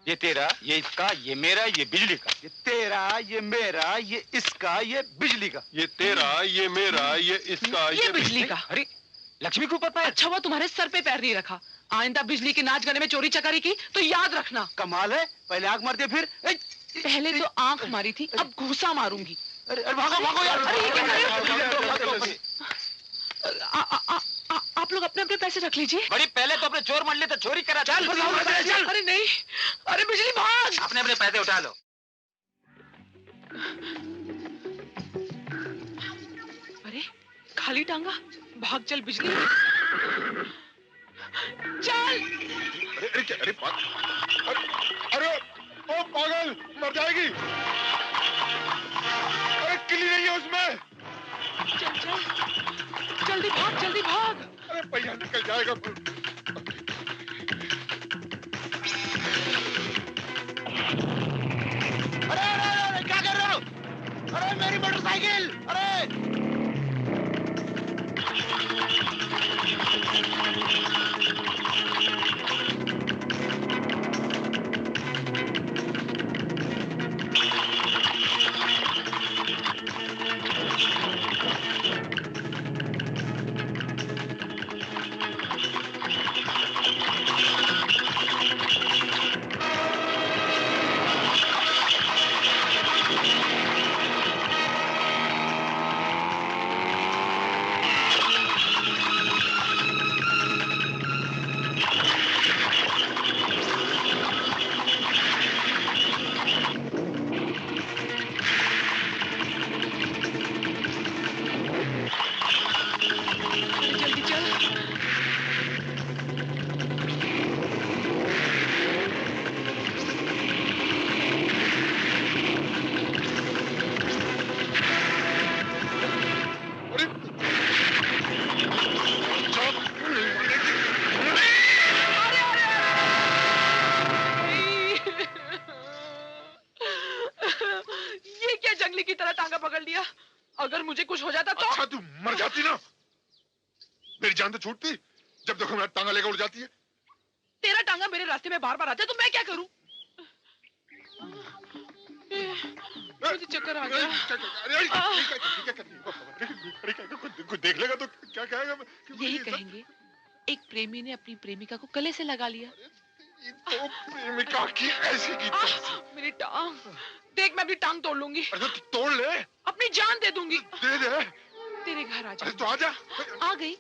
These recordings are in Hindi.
ये तेरा, ये इसका, ये मेरा, ये बिजली का। ये तेरा, ये मेरा, ये इसका, ये बिजली का। ये तेरा, ये मेरा, ये इसका, ये बिजली का। अरे लक्ष्मी को पता है? अच्छा हुआ तुम्हारे सर पे पैर नहीं रखा। आइंदा बिजली के नाच गाने में चोरी चकारी की तो याद रखना। कमाल है, पहले आंख मार दिया फिर। पहले तो आंख मारी थी, अब घूसा मारूंगी। अरे भागो भागो यार। अरे ये क्या कर रहे हो? आप लोग अपने अपने पैसे रख लीजिए। बड़ी पहले तो अपने चोर मंडली तो चोरी करा। चल अरे नहीं, अरे बिजली भाग। अपने अपने पैसे उठा लो। अरे खाली टांगा, भाग चल बिजली। चल। अरे अरे ओ पागल, मर जाएगी। अरे किली नहीं है उसमें। चल चल जल्दी भाग, जल्दी भाग। अरे पहिया निकल जाएगा। अरे क्या कर रहे हो? अरे मेरी मोटरसाइकिल। अरे अगर मुझे कुछ हो जाता तो? अच्छा तू मर जाती ना, मेरी जान तो छूटती। जब देखो मेरा टांगा लेकर उड़ जाती है। तेरा टांगा मेरे रास्ते में बार बार आता है तो मैं क्या करूं? मुझे चक्कर आ गया। कोई देख लेगा तो क्या कहेगा? यही कहेंगे, एक प्रेमी ने अपनी प्रेमिका को गले से लगा लिया। तो प्रेमिका की ऐसी की मेरी टांग देख, मैं अपनी टांग तोड़ लूंगी। अरे तो तोड़ ले, अपनी जान दे दूंगी। दे दे। तेरे घर आ जा। तो आ जा। आ गई।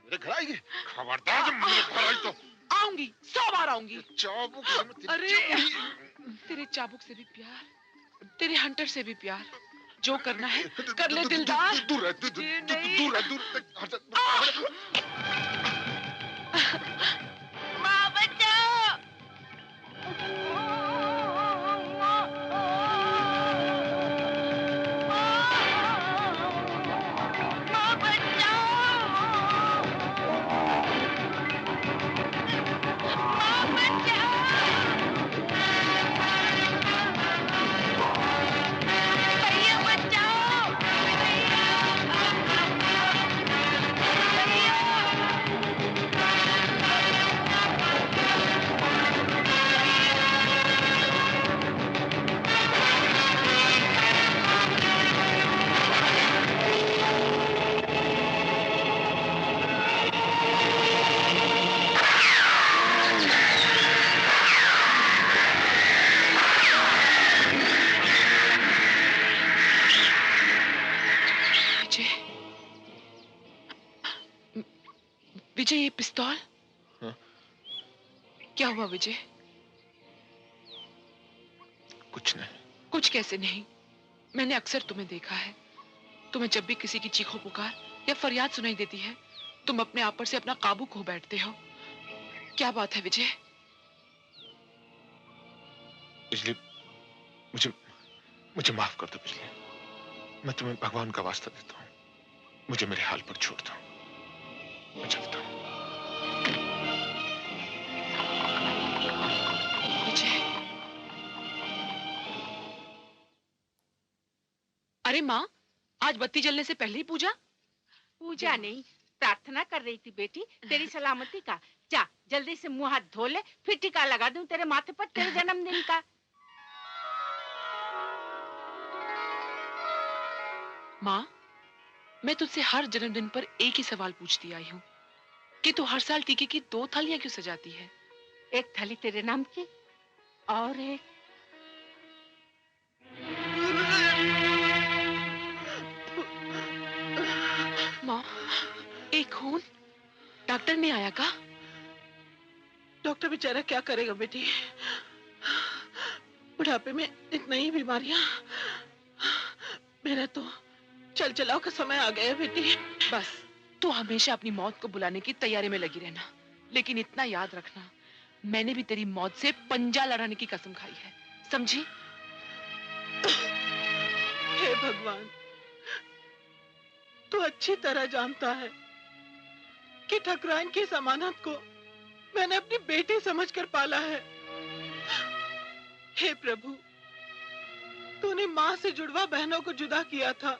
मेरे घर आएगी? खबरदार जब मेरे घर आई तो आऊंगी, 100 बार आऊंगी। चाबुक से मैं अरे तेरे चाबुक से भी प्यार, तेरे हंटर से भी प्यार। जो करना है कर ले दिलदार। दूर है, दूर है, दूर। माँ बचाओ। विजय, ये पिस्तौल? हाँ? क्या हुआ विजय? कुछ नहीं। कुछ कैसे नहीं? मैंने अक्सर तुम्हें देखा है। तुम्हें जब भी किसी की चीखों पुकार या फरियाद सुनाई देती है, तुम अपने आप पर से अपना काबू खो बैठते हो। क्या बात है विजय? बिजली, मुझे माफ कर दो बिजली। मैं तुम्हें भगवान का वास्ता देता हूँ, मुझे मेरे हाल पर छोड़ दो। मैं चलता हूँ। विजय। अरे माँ, आज बत्ती जलने से पहले ही पूजा? पूजा नहीं, प्रार्थना कर रही थी बेटी, तेरी सलामती का। जा जल्दी से मुंह हाथ धो ले, फिर टीका लगा दूं तेरे माथे पर तेरे जन्मदिन का। माँ, मैं तुझसे हर जन्मदिन पर एक ही सवाल पूछती आई हूँ कि तू हर साल टीके की 2 थालियां क्यों सजाती है? एक थाली तेरे नाम की और एक माँ, एक खून? डॉक्टर ने आया का? डॉक्टर बेचारा क्या करेगा बेटी, बुढ़ापे में इतनी ही बीमारियां। मेरा तो चल चलाओ का समय आ गया बेटी। बस तू हमेशा अपनी मौत को बुलाने की तैयारी में लगी रहना, लेकिन इतना याद रखना, मैंने भी तेरी मौत से पंजा लड़ाने की कसम खाई है, समझी? हे भगवान, तू अच्छी तरह जानता है कि ठकराइन की जमानत को मैंने अपनी बेटी समझकर पाला है। हे प्रभु, तूने माँ से जुड़वा बहनों को जुदा किया था,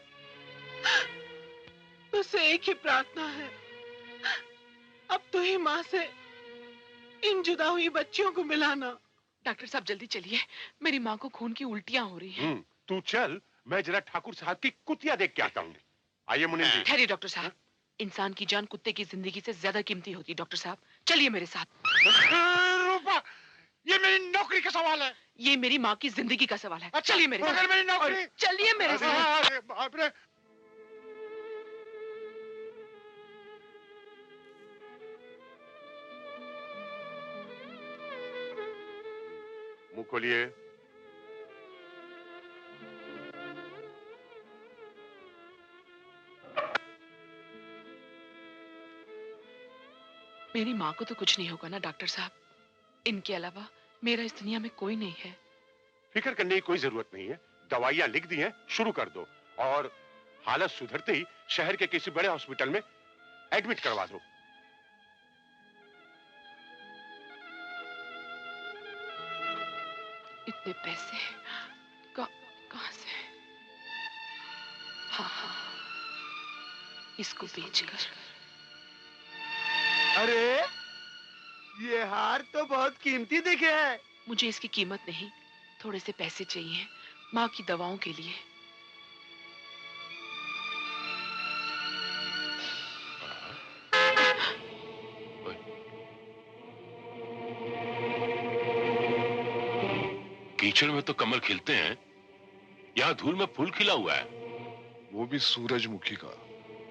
उससे एक ही प्रार्थना है, अब तू ही माँ से इन जुदा हुई बच्चियों को मिलाना। डॉक्टर साहब जल्दी चलिए, मेरी माँ को खून की उल्टियां हो रही हैं। तू चल, मैं जरा ठाकुर साहब की कुतिया देख के आता हूँ। आइए मुनीम जी। ठहरिए डॉक्टर साहब, इंसान की जान कुत्ते की जिंदगी से ज्यादा कीमती होती है। डॉक्टर साहब चलिए मेरे साथ। रूपा, ये मेरी नौकरी का सवाल है। ये मेरी माँ की जिंदगी का सवाल है। अच्छा, चलिए मेरे मगर साथ। मेरी नौकरी। चलिए मेरे साथ। अरे बाप रे। मुंह खोलिए। मेरी माँ को तो कुछ नहीं होगा ना डॉक्टर साहब? इनके अलावा मेरा इस दुनिया में कोई नहीं है। फिक्र करने की कोई जरूरत नहीं है, दवाइयां लिख दी हैं, शुरू कर दो और हालत सुधरते ही शहर के किसी बड़े हॉस्पिटल में एडमिट करवा दो। इतने पैसे कहाँ से? हाँ, इसको बेचकर। अरे ये हार तो बहुत कीमती दिखे है। मुझे इसकी कीमत नहीं, थोड़े से पैसे चाहिए माँ की दवाओं के लिए। कीचड़ में तो कमल खिलते हैं, यहाँ धूल में फूल खिला हुआ है। वो भी सूरजमुखी का,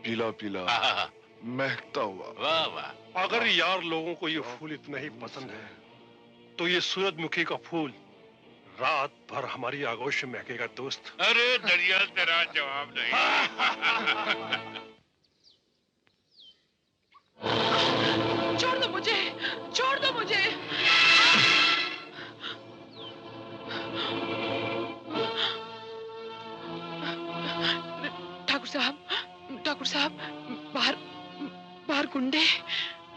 पीला पीला महकता हुआ। वाह वाह। अगर यार लोगों को ये फूल इतना ही पसंद है, तो ये सूरजमुखी का फूल रात भर हमारी आगोश में महकेगा दोस्त। अरे दरिया तेरा जवाब नहीं। छोड़ दो मुझे, छोड़ दो मुझे। ठाकुर साहब, बाहर गुंडे।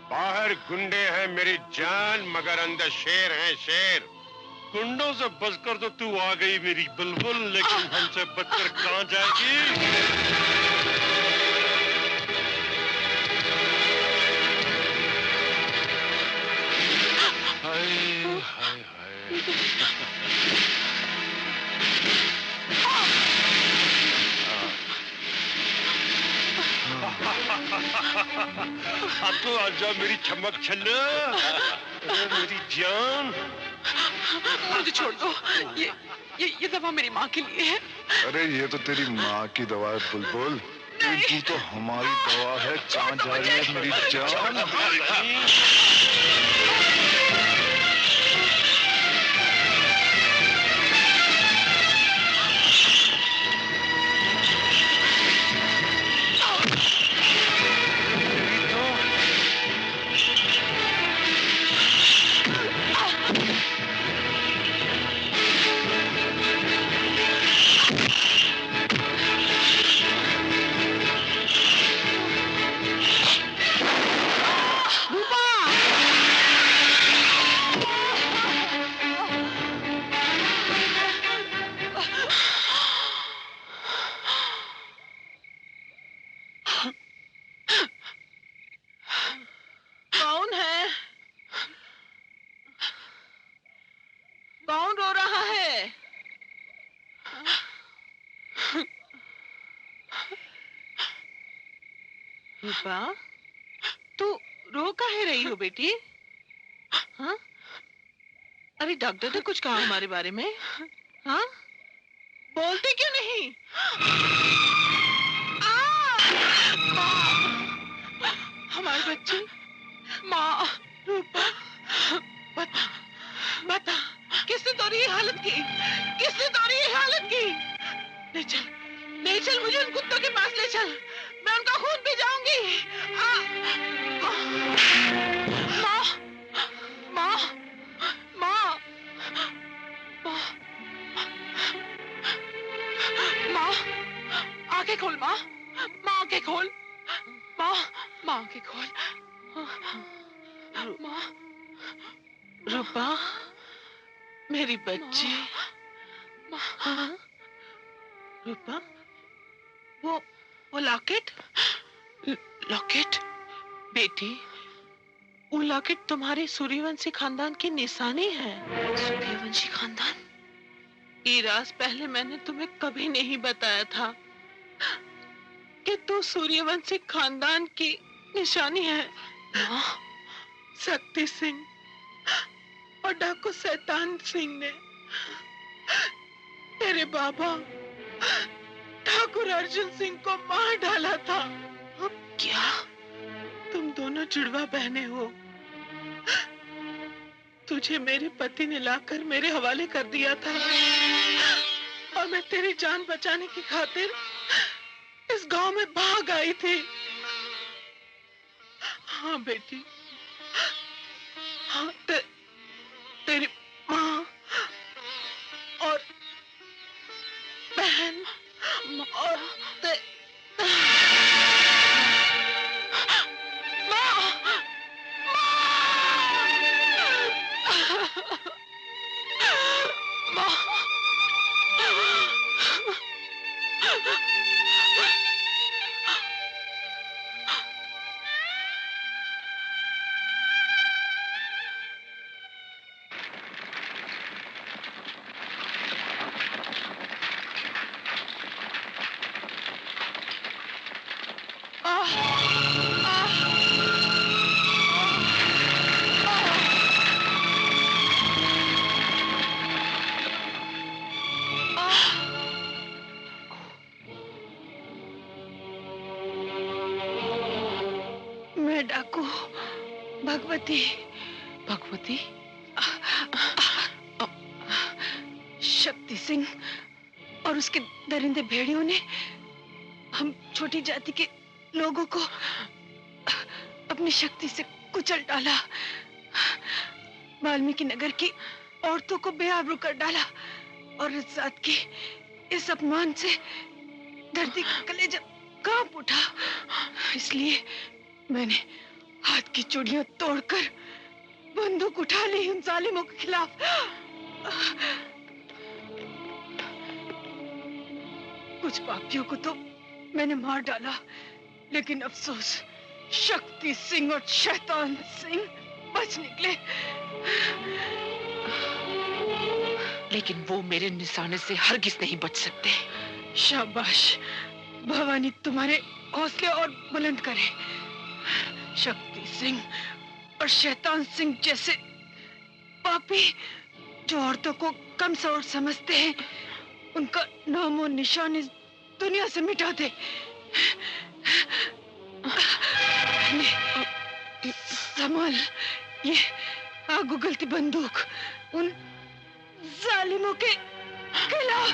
बाहर गुंडे हैं मेरी जान, मगर अंदर शेर हैं, शेर। गुंडों से बचकर तो तू आ गई मेरी बुलबुल, लेकिन हमसे बचकर कहां जाएगी? हाय हाय हाय। अब तो आजा मेरी चमक छल्ला, मेरी जान। मुझे छोड़ दो, ये दवा मेरी माँ के लिए है। अरे ये तो तेरी माँ की दवा है बुलबुल, तू तो हमारी दवा है। कहाँ जा रही है मेरी जान? कौन रो रहा है? रूपा, तू रो काहे रही हो बेटी? हाँ? अरे डॉक्टर ने कुछ कहा हमारे बारे में? हाँ? बोलते क्यों नहीं? हमारे बच्चे, माँ, रूपा, बता, बता, किसने तोरी ये हालत की? किसने तोरी ये हालत की? ले चल मुझे उन कुत्तों के पास ले चल। मैं उनका खून पी जाऊंगी। माँ, माँ, माँ, माँ, माँ, आंखें खोल माँ, माँ आंखें खोल, माँ, माँ आंखें खोल, माँ, रूपा, मेरी बच्ची, माँ, रूपा, वो लॉकेट, लॉकेट, बेटी, वो लॉकेट तुम्हारे सूर्यवंशी खानदान की निशानी है। सूर्यवंशी खानदान? ये राज पहले मैंने तुम्हें कभी नहीं बताया था कि तू सूर्यवंशी खानदान की निशानी है। माँ, शक्ति सिंह और डाकू शैतान सिंह ने तेरे बाबा ठाकुर अर्जुन सिंह को मार डाला था। क्या? तुम दोनों जुड़वा बहने हो। तुझे मेरे पति ने लाकर मेरे हवाले कर दिया था और मैं तेरी जान बचाने की खातिर इस गांव में भाग आई थी। हाँ बेटी, हाँ तेरी माँ और बहन और मैं डाकू भगवती। भगवती? शक्ति सिंह और उसके दरिंदे भेड़ियों ने हम छोटी जाति के लोगों को अपनी शक्ति से कुचल डाला। वाल्मीकि नगर की औरतों को बेआबरू कर डाला और इस जात के इस अपमान से धरती का कलेजा कांप उठा। इसलिए मैंने हाथ की चूड़ियां तोड़कर बंदूक उठा ली उन जालिमों के खिलाफ। कुछ पापियों को तो मैंने मार डाला, लेकिन अफसोस शक्ति सिंह और शैतान सिंह बच निकले। लेकिन वो मेरे निशाने से हरगिज नहीं बच सकते। शाबाश, भवानी तुम्हारे हौसले और बुलंद करे। शक्ति सिंह और शैतान सिंह जैसे पापी जो औरतों को कमजोर समझते हैं, उनका नाम और निशान इस दुनिया से मिटा दे। संभाल ये आग उगलती बंदूक उन जालिमों के खिलाफ।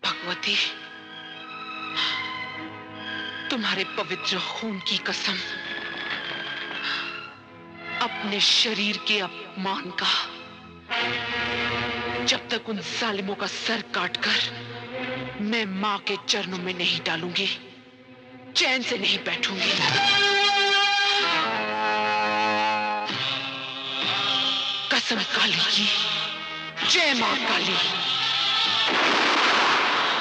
भगवती, तुम्हारे पवित्र खून की कसम, अपने शरीर के अपमान का जब तक उन जालिमों का सर काटकर मैं मां के चरणों में नहीं डालूंगी, चैन से नहीं बैठूंगी। कसम काली की, जय मां काली।